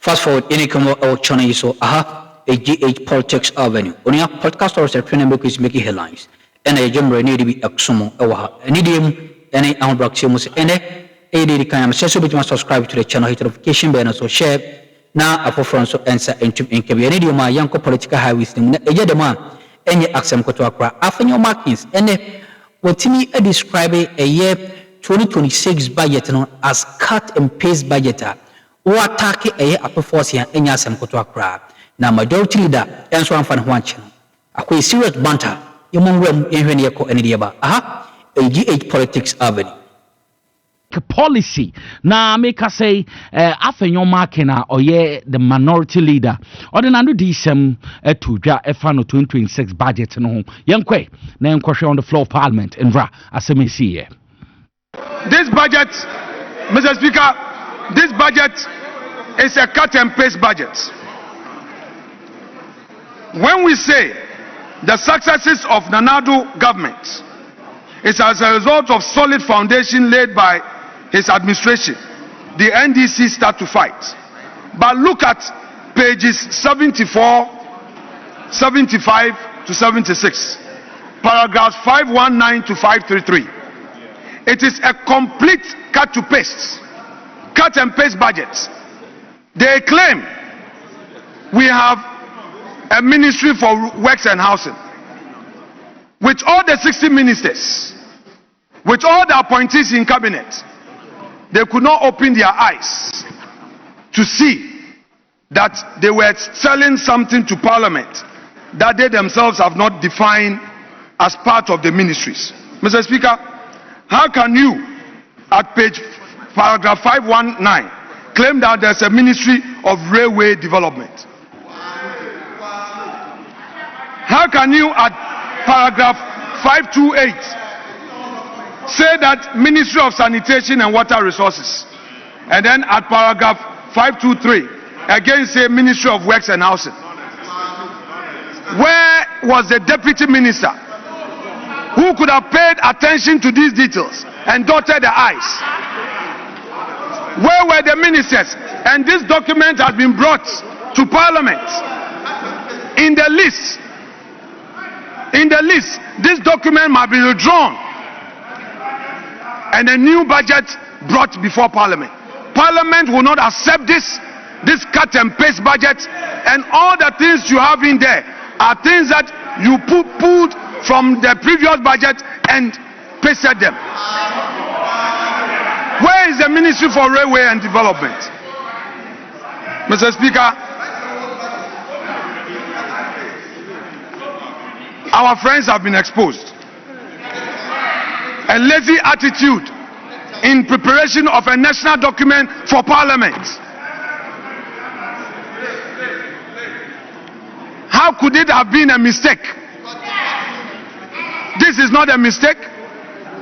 Fast forward, any come out channel so a GH Politics Avenue. Only a podcast or a friend is making headlines. And a jumbo need to be Akroma or an idiom, any unbroximus, and a kind of so bit must subscribe to the channel, hit notification bell, so share. Now, a for so answer into in any my young political high wisdom, a yadama, any accent to Accra, Afenyo markings, and what to me describe a year 2026 budget as cut and paste budget. Or attack a Akuffo and Yasam Kotoakra. Now, majority leader, and so on for one channel. A serious banter, among them, Afenyo and Diaba. A GH Politics Avenue. Policy now make us say Afenyo Makena or the minority leader or the Nando Decem to ja Efano 2026 budget no young kwe name question on the floor of Parliament in Vra as we see here. This budget, Mr. Speaker, this budget is a cut and paste budget. When we say the successes of Nanado government is as a result of solid foundation laid by his administration, the NDC start to fight. But look at pages 74, 75 to 76, paragraphs 519 to 533. It is a complete cut and paste budget. They claim we have a ministry for works and housing, with all the 60 ministers, with all the appointees in cabinet. They could not open their eyes to see that they were selling something to Parliament that they themselves have not defined as part of the ministries. Mr. Speaker, how can you, at paragraph 519, claim that there's a ministry of railway development? How can you, at paragraph 528, say that Ministry of Sanitation and Water Resources, and then at paragraph 523 again say Ministry of Works and Housing? Where was the deputy minister who could have paid attention to these details and dotted the I's? Where were the ministers? And this document has been brought to Parliament. In the list, this document might be withdrawn and a new budget brought before Parliament. Parliament will not accept this cut and paste budget, and all the things you have in there are things that you pulled from the previous budget and pasted them. Where is the Ministry for Railway and Development? Mr. Speaker, our friends have been exposed. A lazy attitude in preparation of a national document for Parliament. How could it have been a mistake? This is not a mistake.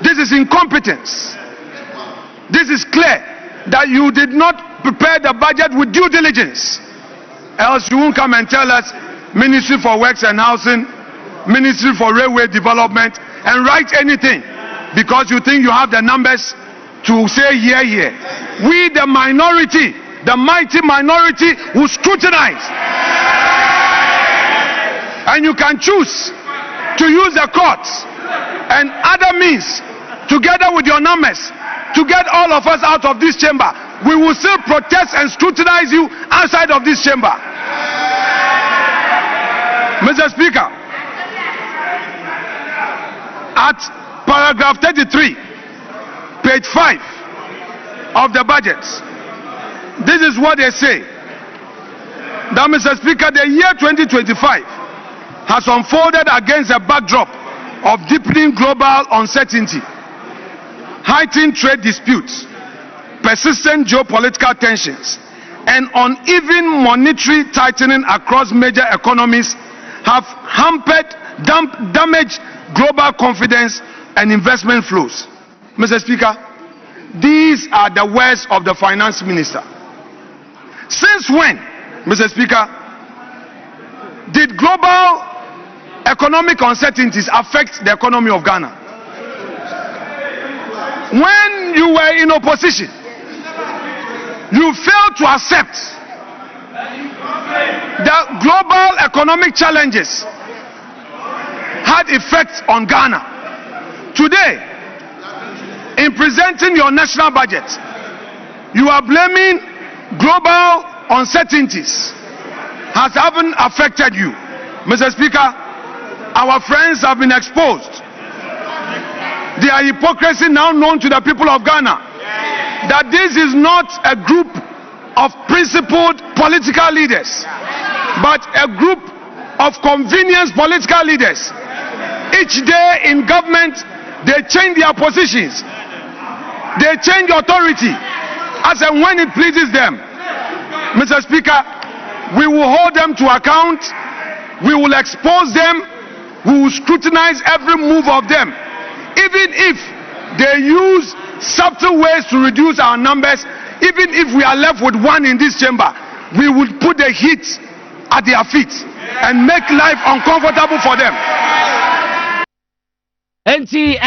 This is incompetence. This is clear that you did not prepare the budget with due diligence. Else you won't come and tell us Ministry for Works and Housing, Ministry for Railway Development, and write anything because you think you have the numbers to say here. We, the minority, the mighty minority, will scrutinize. And you can choose to use the courts and other means together with your numbers to get all of us out of this chamber. We will still protest and scrutinize you outside of this chamber. Mr. Speaker, at paragraph 33, page 5 of the budget, this is what they say. That, Mr. Speaker, the year 2025 has unfolded against a backdrop of deepening global uncertainty, heightened trade disputes, persistent geopolitical tensions, and uneven monetary tightening across major economies have damaged global confidence and investment flows. Mr. Speaker, these are the words of the finance minister. Since when, Mr. Speaker, did global economic uncertainties affect the economy of Ghana? When you were in opposition, you failed to accept The global economic challenges had effects on Ghana. Today, in presenting your national budget, you are blaming global uncertainties has haven't affected you. Mr. Speaker, our friends have been exposed. Their hypocrisy now known to the people of Ghana, that this is not a group of principled political leaders, but a group of convenience political leaders. Each day in government, they change their positions, they change authority as and when it pleases them. Mr. Speaker, we will hold them to account, we will expose them, we will scrutinize every move of them, even if they use subtle ways to reduce our numbers. Even if we are left with one in this chamber, we will put the heat at their feet and make life uncomfortable for them. Enti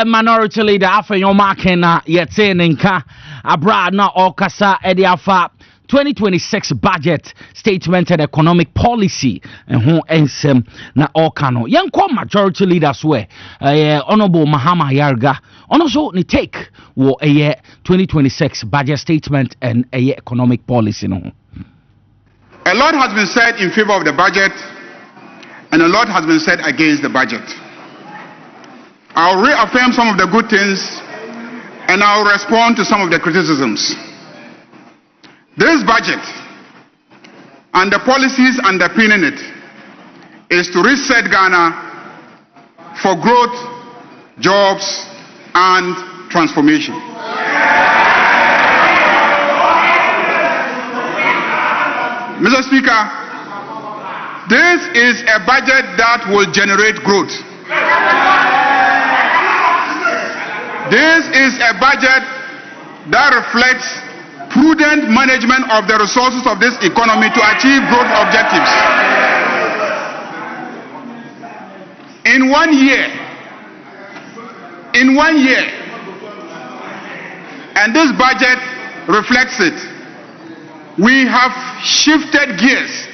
minority leader Afenyo makena yetse nenka abra na okasa ediafa 2026 budget statement and economic policy and who ensem na okano yanko majority leaders we honorable Mahama Yarga also ni take wo 2026 budget statement and economic policy no. A lot has been said in favor of the budget and a lot has been said against the budget. I'll reaffirm some of the good things and I'll respond to some of the criticisms. This budget and the policies underpinning it is to reset Ghana for growth, jobs, and transformation. Mr. Speaker, this is a budget that will generate growth. This is a budget that reflects prudent management of the resources of this economy to achieve growth objectives. In 1 year, and this budget reflects it, we have shifted gears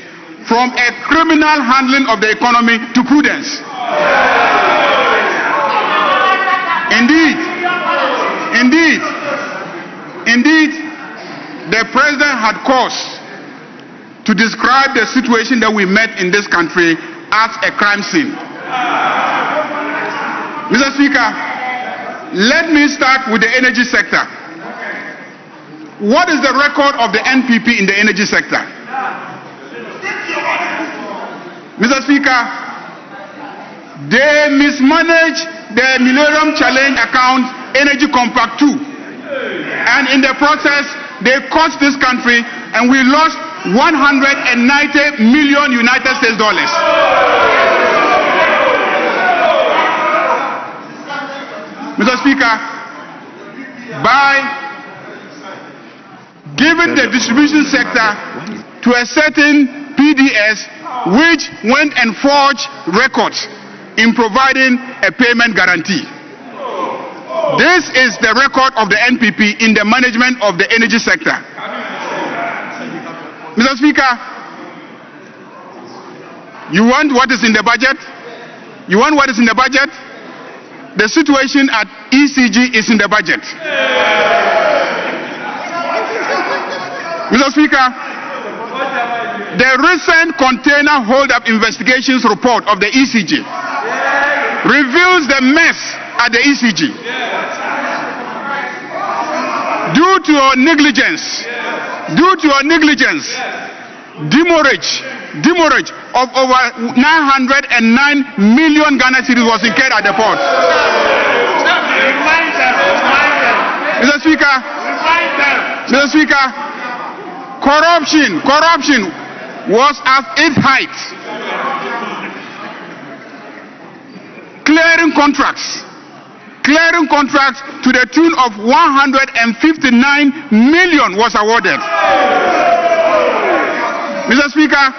from a criminal handling of the economy to prudence. Indeed, the president had cause to describe the situation that we met in this country as a crime scene. Mr. Speaker, let me start with the energy sector. What is the record of the NPP in the energy sector? Mr. Speaker, they mismanaged the Millennium Challenge account Energy Compact 2. And in the process, they cost this country and we lost 190 million United States dollars. Mr. Speaker, by giving the distribution sector to a certain PDS which went and forged records in providing a payment guarantee. This is the record of the NPP in the management of the energy sector. Mr. Speaker, you want what is in the budget? You want what is in the budget? The situation at ECG is in the budget. Mr. Speaker, the recent container hold-up investigations report of the ECG reveals the mess at the ECG. Due to your negligence, demurrage of over 909 million Ghana cedis was incurred at the port. Mr. Speaker, corruption was at its height. Clearing contracts to the tune of 159 million was awarded. Mr. Speaker,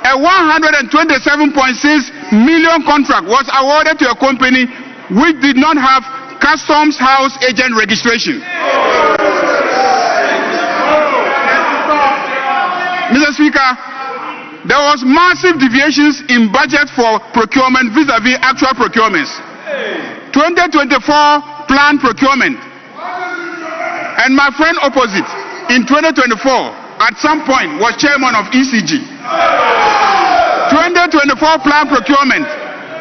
a 127.6 million contract was awarded to a company which did not have customs house agent registration. Mr. Speaker, there was massive deviations in budget for procurement vis-a-vis actual procurements. 2024 planned procurement, and my friend opposite in 2024 at some point was chairman of ECG. 2024 planned procurement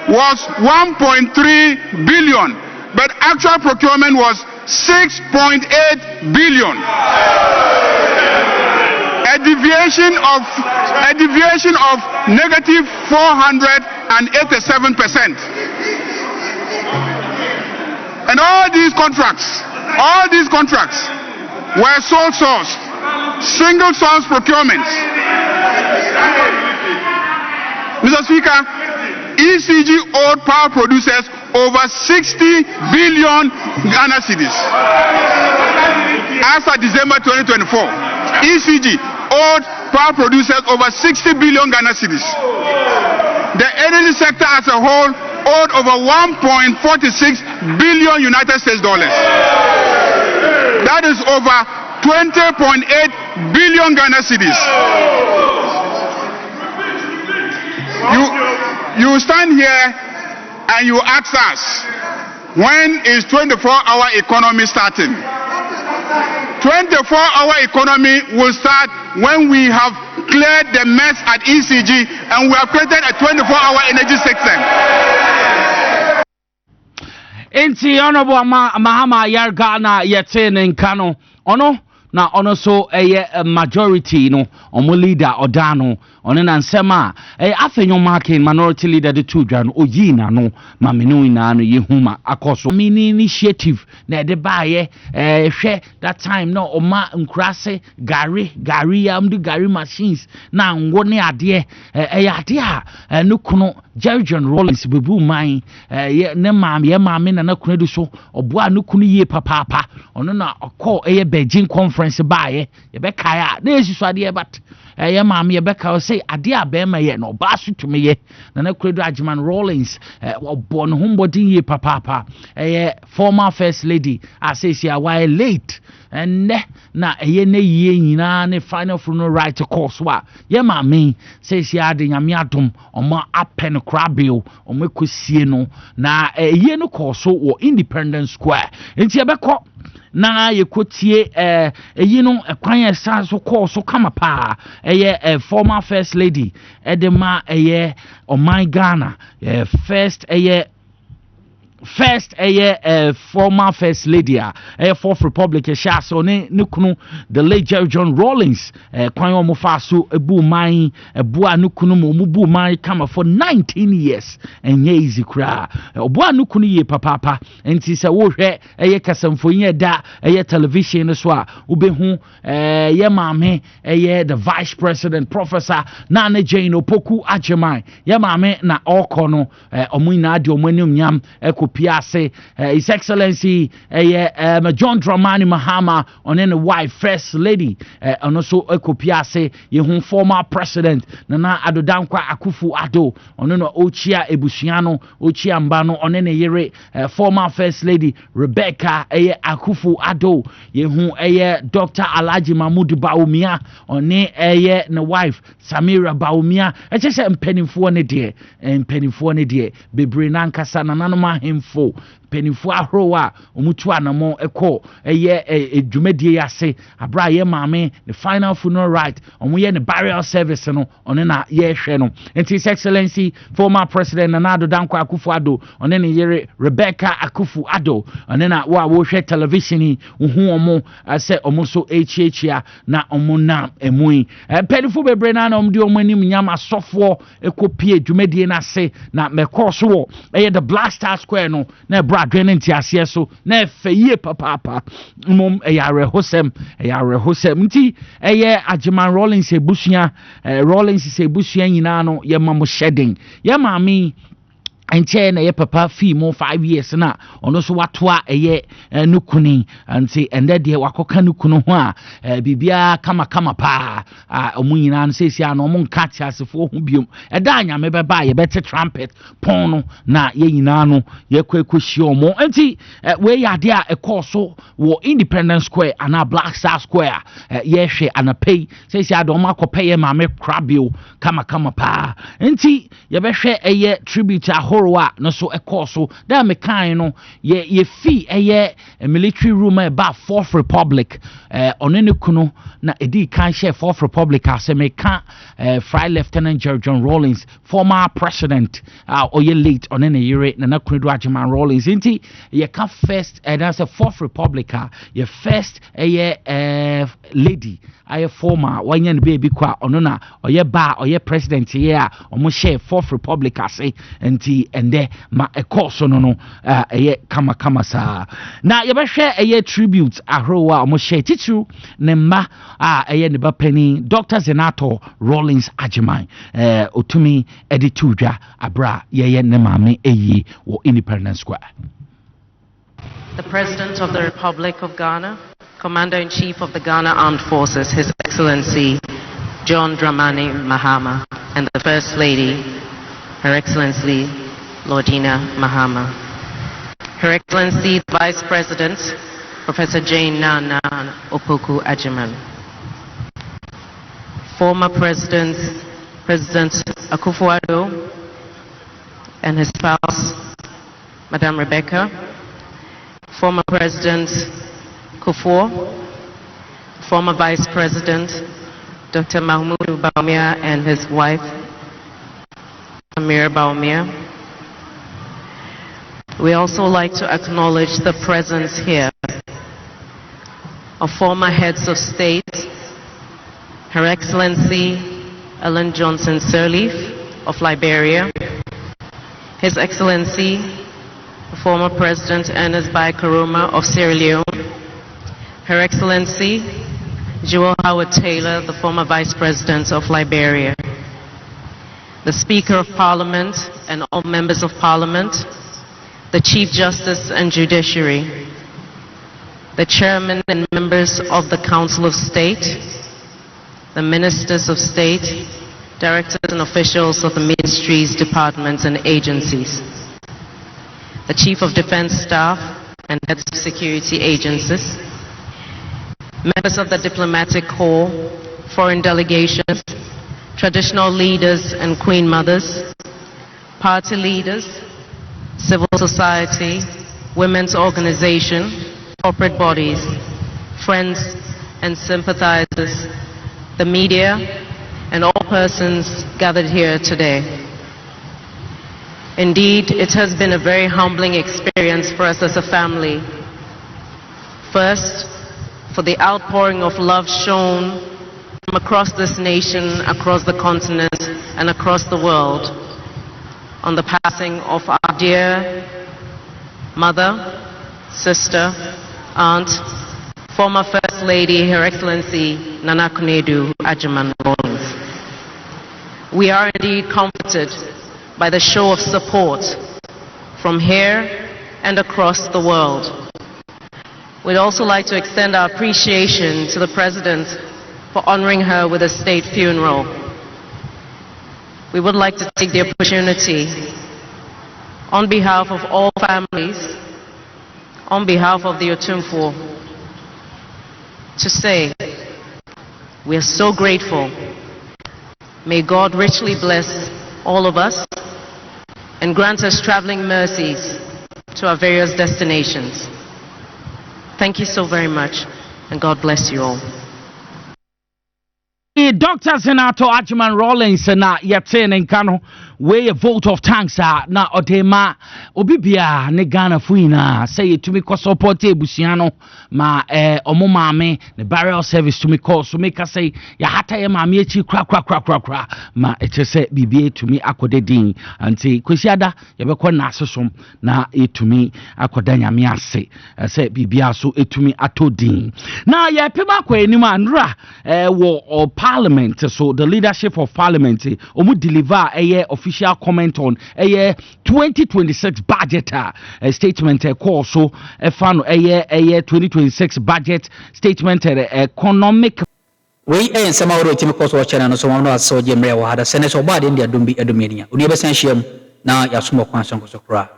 was 1.3 billion, but actual procurement was 6.8 billion. A deviation of negative 487%. And all these contracts were sole source, single source procurements. Mr. Speaker, ECG owed power producers over 60 billion Ghana cedis. As of December 2024, ECG owed power producers over 60 billion Ghana cedis. The energy sector as a whole owed over 1.46 billion United States dollars. That is over 20.8 billion Ghana cedis. You stand here and you ask us, when is 24-hour economy starting? 24-hour economy will start when we have cleared the mess at ECG and we have created a 24-hour energy system. Inti Honorable Mahama Yargana Yatin in Kano, Ono. Na ono so majority no omo leader odano ono na nsema Afenyo marking minority leader the two dwan oyi na no ma menu ina no yehuma akoso mini initiative na de baaye hwe that time no oma nkurase gari amdu gari machines na ngo ne ade ade a no kuno Jerry Rollins bebu man ne maame na kuno du so oboa no kuno yie papa ono na akọ Beijing conference baaye ye be kaya na esiso ade but ye maame ye be ka say ade a be ma ye no ba so tumi ye na kuno Jerry Rollins obo no hombody yie papa former first lady say she a while late and na ne yie nyina ne final funeral right course wa ye maame say she ade nyame adom omo apen krabio omo kosie no na ye no course wo Independence Square enti be ko na yekotie eyi no ekwan esa so course so kama pa former first lady edema oman Ghana first former first lady fourth republic sha so ne kunu the late John Rawlings kwan omo fa so ebu man ebu anukunu mo bu man kama for 19 years enye easy kra obu anukunu ye papa enti se wo hwe kasamfoyin da television so a ubehu ye maame the vice president professor Nana Jane Opoku Agyemang ye maame na okono omo ina de omo anim nyam Piase, His Excellency John Dramani Mahama on the wife first lady and also Piase ye former president Nana Addo Akuffo Addo on no Ochia Ebusiano Ochia Mbano on the yere former first lady Rebecca Akuffo Addo ye Dr. Alhaji Mahmoud Bawumia on the wife Samira Bawumia just pennyfo ne dear bebre nankasa nananoma hemfo penifo ahrowa omutu anamo eko dwumadie yase abra ye maame the final funeral right omuye ne burial service no one na ye hwe no enti His Excellency former president Nana Akufo Addo one ne yere Rebecca Akuffo Addo one na wo hwe television hu omo ase omo so ehia na omo na emui penifo bebre na omde omo anim nyam asofo ekopie dwumadie na se na mekoso wo the Black Star Square no na adwene ntiase so na efeye papa mom eyare hosem nti Agyemang Rollins ebusuya nyina no ye mamo shedding ye maami enche na ye papa fee mo 5 years na ono so watoa eye nukuni anti ende de wakoka nukunu ho a bibia kama pa omunyina no sesia no mo nka tiasefo ho biom eda anya me beba ye bete trumpet pon na ye nyina no ye kwekwohie omo anti we yade a ekoso wo Independence Square ana Black Star Square ye hwe anapei sesia do ma kopeye ma me krabio kama pa anti ye behwe eye tribute ahorowa no so ekoso da me kan no ye fee eye military room ba 4th Republic onene kuno na edi kan share 4th Republic ase me kan Fry Lieutenant General John Rawlings former president oye late onene yere na kuno Ajiman Rawlings inti ye kan first that's a 4th Republic ye first lady aye former wanyan baby kwa onona oye ba oye president ye a omo share 4th Republic ase enti ende ma ekoso no eye kama sa na ye behwe eye tribute ahrowa omo share titu ne ma eye ne ba pani Dr. Zenato Rawlings Ajiman otumi editudwa abra ye ne mame eyi wo Independence Square. The President of the Republic of Ghana, Commander-in-Chief of the Ghana Armed Forces, His Excellency John Dramani Mahama, and the First Lady, Her Excellency Lordina Mahama. Her Excellency the Vice President, Professor Jane Nana Opoku Ajiman. Former President Akuffo Addo and his spouse, Madame Rebecca. Former President Akuffo, former Vice President Dr. Mahmoud Bawumia and his wife, Amir Bawumia. We also like to acknowledge the presence here of former heads of state, Her Excellency Ellen Johnson Sirleaf of Liberia, His Excellency former President Ernest Bai Akroma of Sierra Leone, Her Excellency Jewel Howard Taylor, the former Vice President of Liberia, the Speaker of Parliament and all members of Parliament, the Chief Justice and Judiciary, the Chairman and members of the Council of State, the Ministers of State, Directors and officials of the ministries, departments and agencies, the Chief of Defense Staff and heads of security agencies, members of the Diplomatic Corps, foreign delegations, traditional leaders and Queen Mothers, party leaders, civil society, women's organization, corporate bodies, friends and sympathizers, the media, and all persons gathered here today. Indeed, it has been a very humbling experience for us as a family. First, for the outpouring of love shown from across this nation, across the continent, and across the world on the passing of our dear mother, sister, aunt, former First Lady, Her Excellency Nana Akuffo Ajiman Rawlings. We are indeed comforted by the show of support from here and across the world. We'd also like to extend our appreciation to the President for honoring her with a state funeral. We would like to take the opportunity, on behalf of all families, on behalf of the Otumfuo, to say we are so grateful. May God richly bless all of us and grant us traveling mercies to our various destinations. Thank you so very much, and God bless you all. Dr. Senator Ajiman Rawlings na yɛte ne nka no wei a vote of thanks na odema obibia ne Ghana fuina say yɛtumi kɔ support ebusua no ma ɔmo maame ne burial service tumi kɔ so make say yɛhata yɛ maame akyi kra ma ɛkyɛ sɛ bibie tumi akɔda din anti kwesiada yɛbɛkɔ na asesom na etumi akɔda nyame ase sɛ bibia so etumi atɔ din na yɛpema akɔ anim anra wɔ parliament, so the leadership of parliament omu deliver official official comment on a 2026 budget statement call so fan a 2026 budget statement economic. We ain't some of the team course watching and so on as so Jim Rewa had a senator body in the Dumbi Edomania. We never sent him now, Yasmo Kwanson was a cry.